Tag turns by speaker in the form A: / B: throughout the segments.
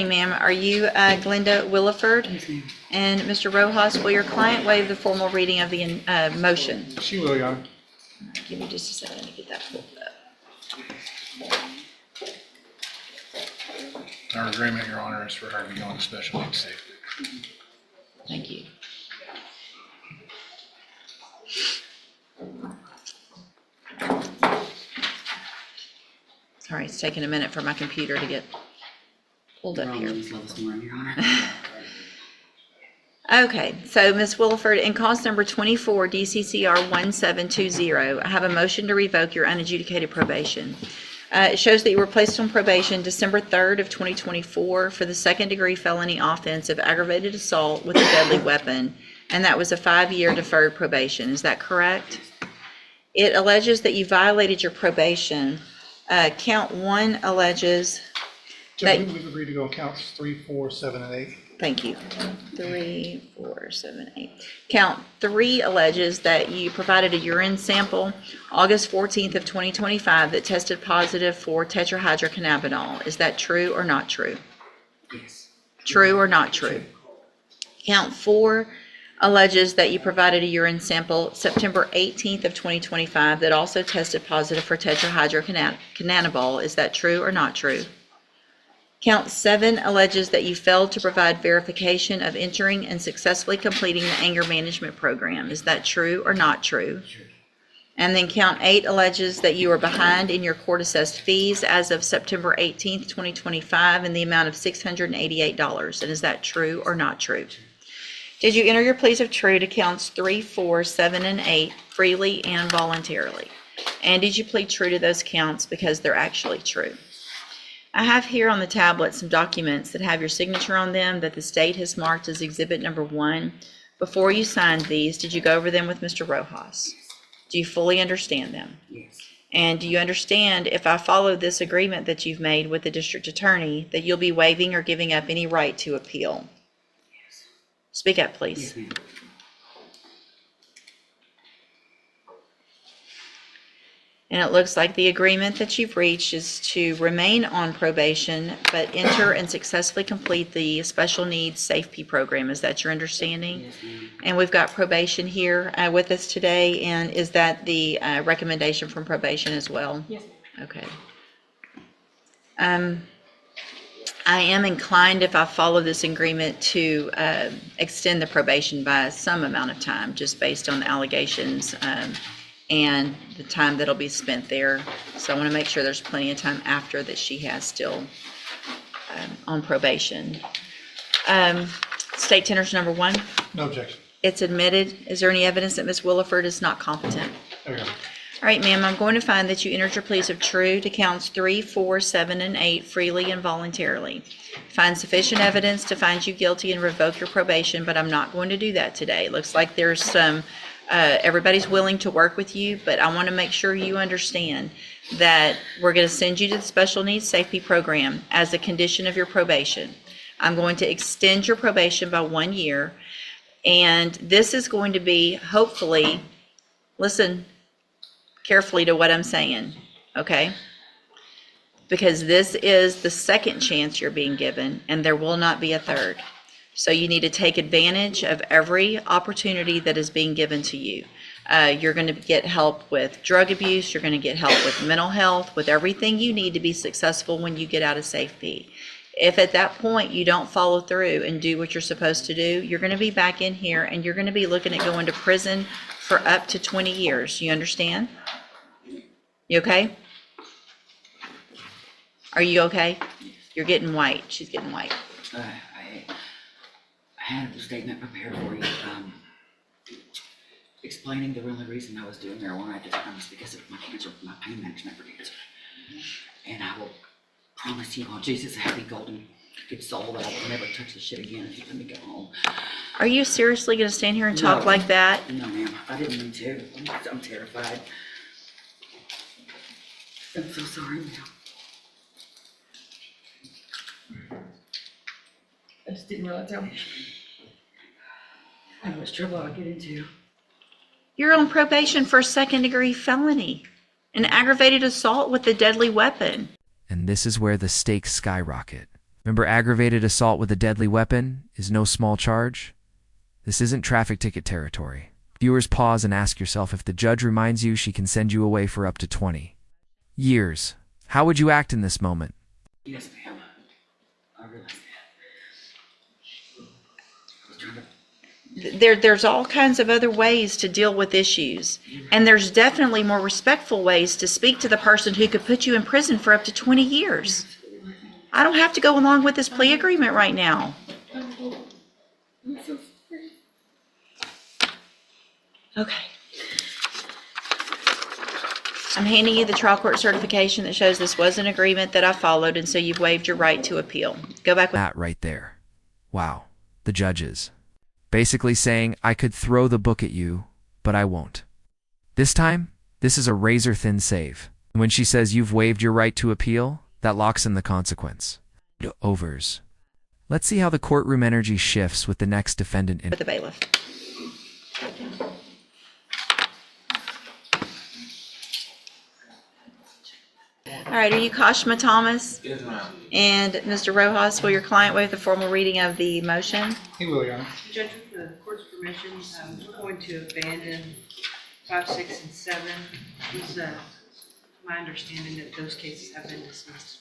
A: Ma'am, are you Glenda Williford?
B: Yes, ma'am.
A: And Mr. Rojas, will your client waive the formal reading of the motion?
C: She will, Your Honor.
A: Give me just a second to get that pulled up.
C: Our agreement, Your Honor, is for her to be on special needs safety.
A: Thank you. Sorry, it's taking a minute for my computer to get pulled up here.
B: Your Honor.
A: Okay, so Ms. Williford, in cause number 24, DCCR 1720, I have a motion to revoke your unadjudicated probation. It shows that you were placed on probation December 3rd of 2024 for the second-degree felony offense of aggravated assault with a deadly weapon, and that was a 5-year deferred probation. Is that correct? It alleges that you violated your probation. Count 1 alleges that...
C: Judge, we've agreed to go on counts 3, 4, 7, and 8.
A: Thank you. 3, 4, 7, 8. Count 3 alleges that you provided a urine sample August 14th of 2025 that tested positive for tetrahydrocannabinol. Is that true or not true?
B: Yes.
A: True or not true? Count 4 alleges that you provided a urine sample September 18th of 2025 that also tested positive for tetrahydrocannabinol. Is that true or not true? Count 7 alleges that you failed to provide verification of entering and successfully completing the anger management program. Is that true or not true?
B: Sure.
A: And then count 8 alleges that you are behind in your court-assessed fees as of September 18th, 2025 in the amount of $688. And is that true or not true? Did you enter your pleas of true to counts 3, 4, 7, and 8 freely and voluntarily? And did you plead true to those counts because they're actually true? I have here on the tablet some documents that have your signature on them that the state has marked as exhibit number 1. Before you signed these, did you go over them with Mr. Rojas? Do you fully understand them?
B: Yes.
A: And do you understand, if I follow this agreement that you've made with the district attorney, that you'll be waiving or giving up any right to appeal?
B: Yes.
A: Speak up, please.
B: Yes, ma'am.
A: And it looks like the agreement that you've reached is to remain on probation, but enter and successfully complete the special needs safety program. Is that your understanding?
B: Yes, ma'am.
A: And we've got probation here with us today. And is that the recommendation from probation as well?
B: Yes, ma'am.
A: Okay. I am inclined, if I follow this agreement, to extend the probation by some amount of time, just based on the allegations and the time that'll be spent there. So I want to make sure there's plenty of time after that she has still on probation. State tenders number 1.
C: No objection.
A: It's admitted. Is there any evidence that Ms. Williford is not competent?
C: There you go.
A: All right, ma'am, I'm going to find that you entered your pleas of true to counts 3, 4, 7, and 8 freely and voluntarily. Find sufficient evidence to find you guilty and revoke your probation, but I'm not going to do that today. It looks like there's some, everybody's willing to work with you, but I want to make sure you understand that we're going to send you to the special needs safety program as a condition of your probation. I'm going to extend your probation by 1 year, and this is going to be, hopefully, listen carefully to what I'm saying, okay? Because this is the second chance you're being given, and there will not be a third. So you need to take advantage of every opportunity that is being given to you. You're going to get help with drug abuse. You're going to get help with mental health, with everything you need to be successful when you get out of safety. If at that point you don't follow through and do what you're supposed to do, you're going to be back in here and you're going to be looking at going to prison for up to 20 years. You understand? You okay? Are you okay? You're getting white. She's getting white.
B: I had a statement prepared for you, explaining the only reason I was doing marijuana at this time is because of my cancer, my pain management for cancer. And I will promise you on Jesus' happy golden good soul that I will never touch the shit again if you let me go home.
A: Are you seriously going to stand here and talk like that?
B: No, ma'am. I didn't mean to. I'm terrified. I'm so sorry, ma'am. I just didn't realize how much trouble I'd get into.
A: You're on probation for a second-degree felony, an aggravated assault with a deadly weapon.
D: And this is where the stakes skyrocket. Remember, aggravated assault with a deadly weapon is no small charge? This isn't traffic ticket territory. Viewers, pause and ask yourself, if the judge reminds you she can send you away for up to 20 years, how would you act in this moment?
B: Yes, ma'am. I realize that. I was trying to
A: There's all kinds of other ways to deal with issues. And there's definitely more respectful ways to speak to the person who could put you in prison for up to 20 years. I don't have to go along with this plea agreement right now. Okay. I'm handing you the trial court certification that shows this was an agreement that I followed, and so you've waived your right to appeal. Go back with
D: That right there. Wow. The judges. Basically saying, I could throw the book at you, but I won't. This time, this is a razor-thin save. When she says you've waived your right to appeal, that locks in the consequence. Overs. Let's see how the courtroom energy shifts with the next defendant in.
A: the bailiff. All right, are you Kashma Thomas?
C: Yes, ma'am.
A: And Mr. Rojas, will your client waive the formal reading of the motion?
C: He will, Your Honor.
E: Judge, with the court's permission, we're going to abandon 5, 6, and 7. It's my understanding that those cases have been dismissed.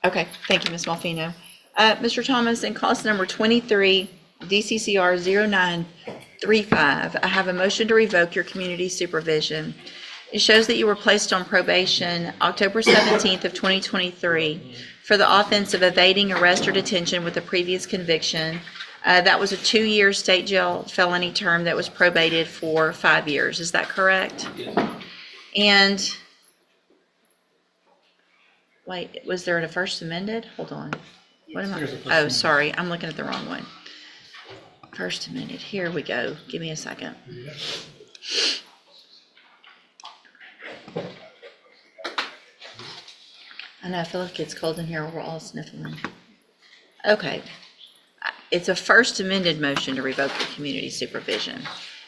A: Okay, thank you, Ms. Malfino. Mr. Thomas, in clause number 23, DCCR 0935, I have a motion to revoke your community supervision. It shows that you were placed on probation October 17th of 2023 for the offense of evading arrest or detention with a previous conviction. That was a 2-year state jail felony term that was probated for 5 years. Is that correct?
C: Yes.
A: And, wait, was there a first amended? Hold on. What am I?
C: There's a first
A: Oh,
C: amended.
A: sorry, I'm looking at the wrong one. First amended, here we go. Give me a second. I know, I feel like it's cold in here, we're all sniffling. Okay. It's a first amended motion to revoke the community supervision.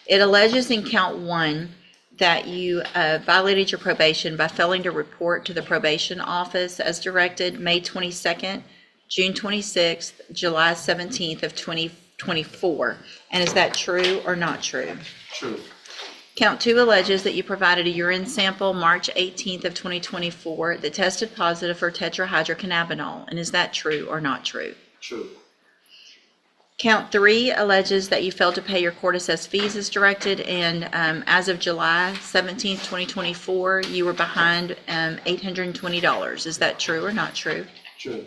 A: It alleges in count 1 that you violated your probation by failing to report to the probation office as directed May 22nd, June 26th, July 17th of 2024. And is that true or not true?
C: True.
A: Count 2 alleges that you provided a urine sample March 18th of 2024 that tested positive for tetrahydrocannabinol. And is that true or not true?
C: True.
A: Count 3 alleges that you failed to pay your court-assessed fees as directed, and as of July 17th, 2024, you were behind $820. Is that true or not true?
C: True.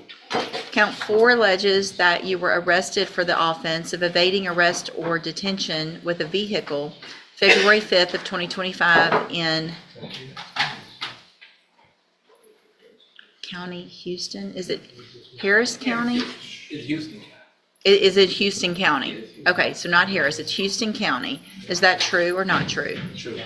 A: Count 4 alleges that you were arrested for the offense of evading arrest or detention with a vehicle February 5th of 2025 in County, Houston. Is it Harris County?
C: It's Houston.
A: Is it Houston County? Okay, so not Harris, it's Houston County. Is that true or not true?
C: True.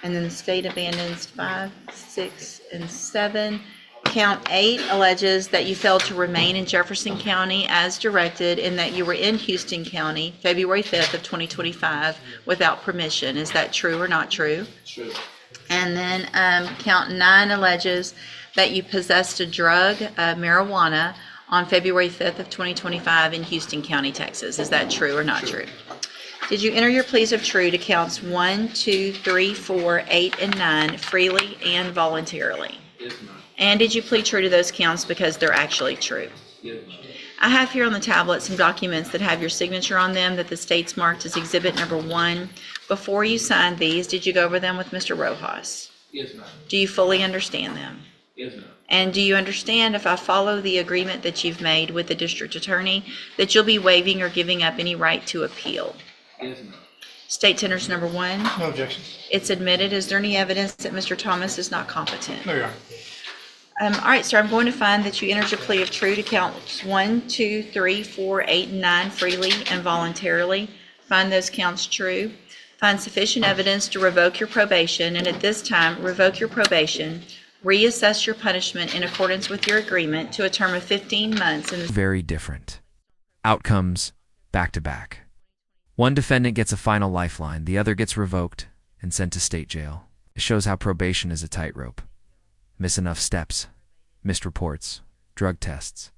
A: And then the state abandons 5, 6, and 7. Count 8 alleges that you failed to remain in Jefferson County as directed and that you were in Houston County February 5th of 2025 without permission. Is that true or not true?
C: True.
A: And then count 9 alleges that you possessed a drug, marijuana, on February 5th of 2025 in Houston County, Texas. Is that true or not true? Did you enter your pleas of true to counts 1, 2, 3, 4, 8, and 9 freely and voluntarily?
C: Yes, ma'am.
A: And did you plead true to those counts because they're actually true?
C: Yes, ma'am.
A: I have here on the tablet some documents that have your signature on them that the state's marked as exhibit number 1. Before you signed these, did you go over them with Mr. Rojas?
C: Yes, ma'am.
A: Do you fully understand them?
C: Yes, ma'am.
A: And do you understand, if I follow the agreement that you've made with the district attorney, that you'll be waiving or giving up any right to appeal?
C: Yes, ma'am.
A: State tenders number 1.
C: No objection.
A: It's admitted. Is there any evidence that Mr. Thomas is not competent?
C: No, Your Honor.
A: All right, sir, I'm going to find that you entered your plea of true to counts 1, 2, 3, 4, 8, and 9 freely and voluntarily. Find those counts true. Find sufficient evidence to revoke your probation, and at this time, revoke your probation. Reassess your punishment in accordance with your agreement to a term of 15 months. And
D: Very different. Outcomes back to back. One defendant gets a final lifeline, the other gets revoked and sent to state jail. It shows how probation is a tightrope. Miss enough steps, missed reports, drug tests.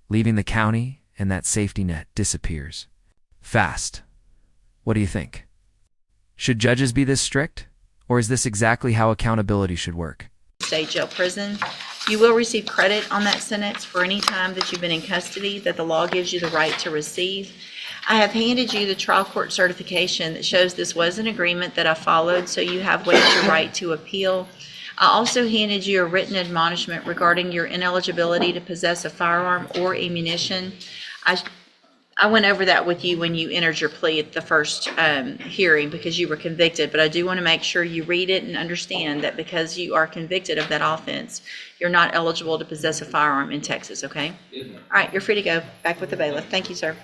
D: Leaving the county, and that safety net disappears. Fast. What do you think? Should judges be this strict? Or is this exactly how accountability should work?
A: State jail prison. You will receive credit on that sentence for any time that you've been in custody that the law gives you the right to receive. I have handed you the trial court certification that shows this was an agreement that I followed, so you have waived your right to appeal. I also handed you a written admonishment regarding your ineligibility to possess a firearm or ammunition. I went over that with you when you entered your plea at the first hearing because you were convicted, but I do want to make sure you read it and understand that because you are convicted of that offense, you're not eligible to possess a firearm in Texas, okay? All right, you're free to go. Back with the bailiff. Thank you, sir.